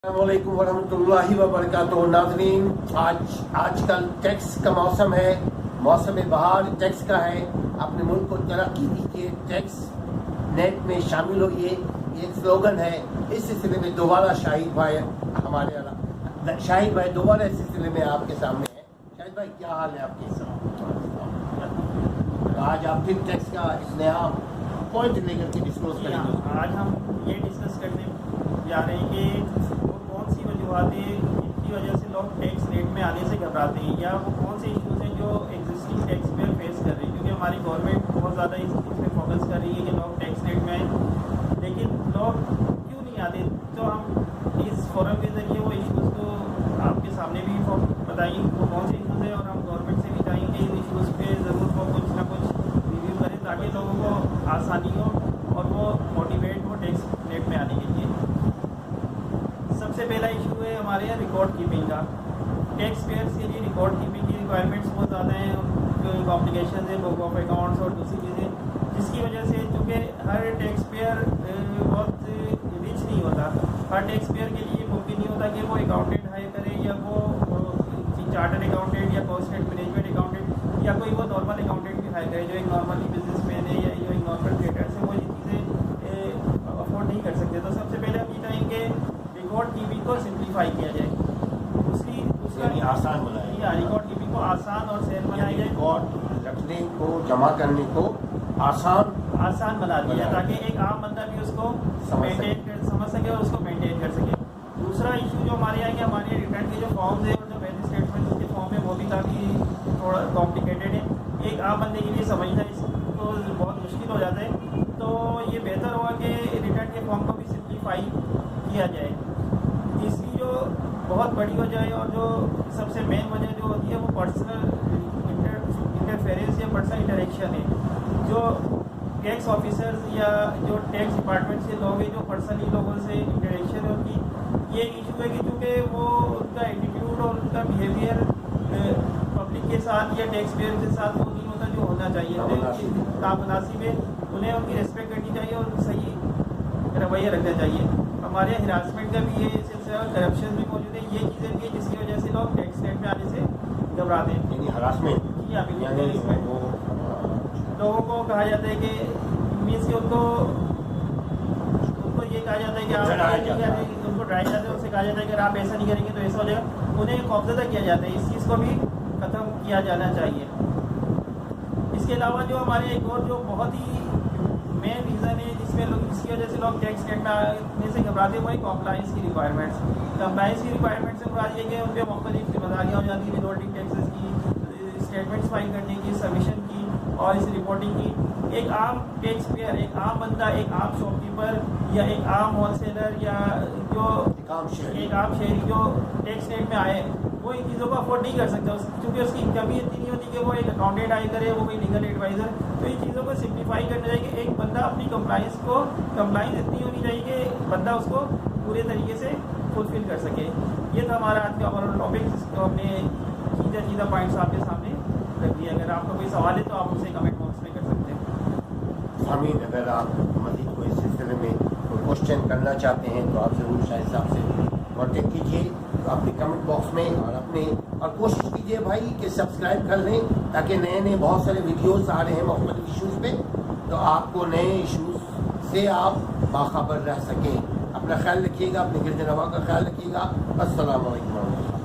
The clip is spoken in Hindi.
अस्सलामुअलैकुम वरहमतुल्लाहि वबरकातुहू। नाज़रीन, आजकल टैक्स का मौसम है, मौसम बहार टैक्स का है। अपने मुल्क को तरक्की दीजिए, टैक्स नेट में शामिल होइए, ये एक स्लोगन है। इस सिलसिले में दोबारा शाहिद भाई दोबारा इस सिलसिले में आपके सामने है। शाहिद भाई, क्या हाल है आपके? आज आप फिर टैक्स का एक नया पॉइंट लेकर के डिस्कस करेंगे। आज हम ये डिस्कस करने जा रहे हैं कि वो कौन सी वजूहतें जिनकी वजह से लोग टैक्स रेट में आने से घबराते हैं, या वो कौन से इश्यूज हैं जो एग्जिस्टिंग टैक्स पेयर फेस कर रहे हैं। क्योंकि हमारी गवर्नमेंट बहुत ज़्यादा इस चीज़ पे फोकस कर रही है कि लोग टैक्स रेट में आए, लेकिन लोग क्यों नहीं आते। तो हम इस फोरम के ज़रिए वो इश्यूज़ को आपके सामने भी बताइए वो कौन से इश्यूज़ हैं, और हम गवर्नमेंट से भी चाहेंगे इन इश्यूज़ पे ज़रूर वो कुछ ना कुछ रिव्यू करें, ताकि लोगों को आसानी हो और वो मोटिवेट हो टैक्स रेट में आने के लिए। सबसे पहला इशू है हमारे यहाँ रिकॉर्ड कीपिंग का। टैक्स पेयर्स के लिए रिकॉर्ड कीपिंग की रिक्वायरमेंट्स बहुत ज़्यादा हैं, जो कॉम्प्लिकेशन है, बुक ऑफ अकाउंट्स और दूसरी चीज़ें, जिसकी वजह से चूँकि हर टैक्स पेयर बहुत रिच नहीं होता, हर टैक्स पेयर के लिए मुमकिन नहीं होता कि वो अकाउंटेंट हायर करे, या वो चार्टर्ड अकाउंटेंट या कॉस्ट एंड मैनेजमेंट अकाउंटेंट, या कोई वो नॉर्मल अकाउंटेंट भी हायर करे जो एक नॉर्मली बिजनेसमैन है या एक नॉर्मल ट्रेडर्स है, वो ये चीज़ें अफोर्ड नहीं कर सकते। तो सबसे पहले हम ये चाहेंगे रिकॉर्ड कीपिंग को सिंप्लीफाई किया जाए, दूसरा आसान बनाया या रिकॉर्ड कीपिंग को आसान और सहज बनाया जाए, रिकॉर्ड रखने को, जमा करने को आसान बना दिया जाए, ताकि एक आम बंदा भी उसको समझ सके और उसको मेंटेन कर सके। दूसरा इशू जो हमारे यहाँ हमारे रिटर्न के जो फॉर्म्स है और जो बैंक स्टेटमेंट उसके फॉर्म है, वो भी काफ़ी थोड़ा कॉम्प्लिकेटेड है। एक आम बंदे के लिए समझना इसको बहुत मुश्किल हो जाता है। तो ये बेहतर होगा कि रिटर्न के फॉर्म को भी सिंप्लीफाई किया जाए। इसकी जो बहुत बड़ी वजह है और जो सबसे मेन वजह जो होती है वो पर्सनल इंटरफेरेंस या पर्सनल इंटरेक्शन है। जो टैक्स ऑफिसर्स या जो टैक्स डिपार्टमेंट से लोग हैं, जो पर्सनली लोगों से इंटरेक्शन है उनकी, ये इशू है कि चूँकि वो उनका एटीट्यूड और उनका बिहेवियर पब्लिक के साथ या टैक्स पेयर के साथ वो नहीं होता जो होना चाहिए। नामुनासिब है, उन्हें उनकी रिस्पेक्ट करनी चाहिए और सही रवैया रखना चाहिए। हमारे यहाँ हिरासमेंट का भी ये सिलसिला, करप्शन भी मौजूद है, ये चीज़ें भी है जिसकी वजह से लोग टैक्स रेट में आने से घबराते हैं। यानी हरासमेंट लोगों को कहा जाता है कि मीन्स कि उनको ये कहा जाता है कि आप उनको ड्राई जाते हैं, उनसे कहा जाता है कि अगर आप ऐसा नहीं करेंगे तो ऐसा हो जाएगा। उन्हें खौफजदा किया जाता है। इस चीज़ को भी ख़त्म किया जाना चाहिए। इसके अलावा जो हमारे एक और जो बहुत ही मेन रीज़न है जिसकी वजह से लोग टैक्स रेट में आने से घबराते हैं, वही कॉम्प्लाइंस की रिक्वायरमेंट्स। कम्प्लाइंस की रिक्वायरमेंट्स से मुराद ये कि उन पर मुख्तलिफ जिम्मेदारियाँ हो जाती हैं, विदहोल्डिंग टैक्सेस की, स्टेटमेंट्स फाइल करने की, सबमिशन की और इस रिपोर्टिंग की। एक आम टैक्स पेयर, एक आम बंदा, एक आम शॉपकीपर या एक आम होलसेलर या जो एक आम शहरी जो टैक्स रेट में आए, वो इन चीज़ों को अफोर्ड नहीं कर सकता, क्योंकि उसकी इनकम ही इतनी नहीं होती कि वो एक अकाउंटेंट हायर करे, वो कोई लीगल एडवाइज़र। तो इन चीज़ों को सिंप्लीफाई करना चाहिए कि एक बंदा अपनी कंप्लाइंस इतनी होनी चाहिए कि बंदा उसको पूरे तरीके से फुलफिल कर सके। ये था हमारा आज का ओवरऑल टॉपिक, जिसको हमने सीधा पॉइंट्स आपके सामने रख दिया। अगर आपका कोई सवाल है तो आप उनसे कमेंट बॉक्स में कर सकते हैं। सामीन, अगर आप मज़ीद कोई सिलसिले में कोई क्वेश्चन करना चाहते हैं तो आप ज़रूर शाहिद साहब से कॉन्टेक्ट कीजिए अपने कमेंट बॉक्स में, और कोशिश कीजिए भाई कि सब्सक्राइब कर लें, ताकि नए बहुत सारे वीडियोस आ रहे हैं मुख्तलिफ इशूज़ पे, तो आपको नए इशूज़ से आप बाखबर रह सकें। अपना ख्याल रखिएगा, अपने गिरद नवा का ख्याल रखिएगा। अस्सलाम वालेकुम।